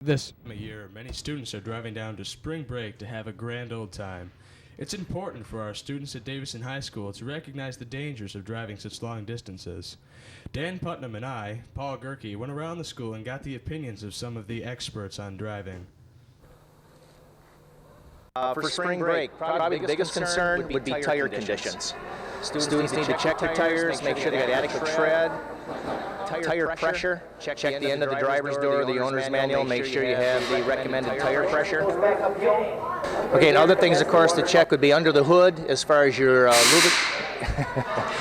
This year, many students are driving down to spring break to have a grand old time. It's important for our students at Davison High School to recognize the dangers of driving such long distances. Dan Putnam and I, Paul Gerke, went around the school and got the opinions of some of the experts on driving. For spring break, probably the biggest concern would be tire conditions. Students need to check their tires, make sure they got adequate tread, tire pressure, check the end of the driver's door, the owner's manual, make sure you have the recommended tire pressure. Okay, and other things, of course, to check would be under the hood as far as your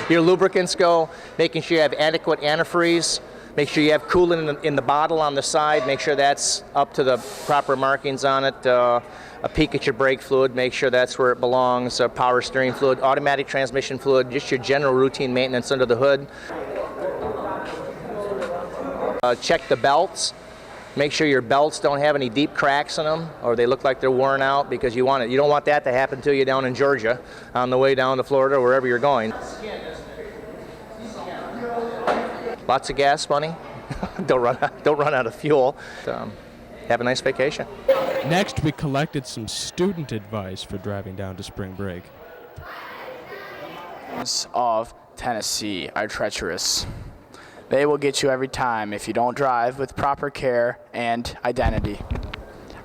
your lubricants go, making sure you have adequate antifreeze. Make sure you have coolant in the bottle on the side. Make sure that's up to the proper markings on it. A peek at your brake fluid. Make sure that's where it belongs. Power steering fluid, automatic transmission fluid, just your general routine maintenance under the hood. Check the belts. Make sure your belts don't have any deep cracks in them or they look like they're worn out, because you don't want that to happen to you down in Georgia on the way down to Florida or wherever you're going. Lots of gas money. Don't run out of fuel. Have a nice vacation. Next, we collected some student advice for driving down to spring break. Of Tennessee are treacherous. They will get you every time if you don't drive with proper care and identity.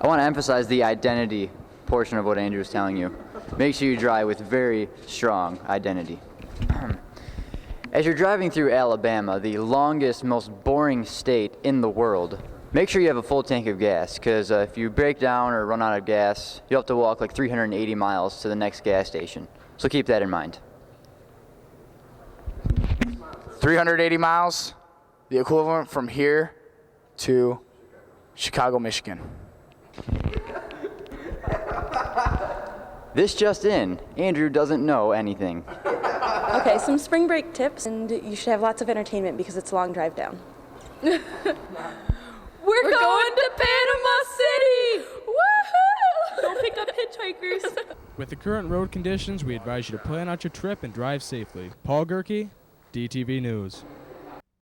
I want to emphasize the identity portion of what Andrew was telling you. Make sure you drive with very strong identity. As you're driving through Alabama, the longest, most boring state in the world, make sure you have a full tank of gas, because if you break down or run out of gas, you'll have to walk like 380 miles to the next gas station. So keep that in mind. 380 miles, the equivalent from here to Chicago, Michigan. This just in, Andrew doesn't know anything. Okay, some spring break tips, and you should have lots of entertainment because it's a long drive down. We're going to Panama City! Woohoo! Don't pick up hitchhikers. With the current road conditions, we advise you to plan out your trip and drive safely. Paul Gerke, DTV News.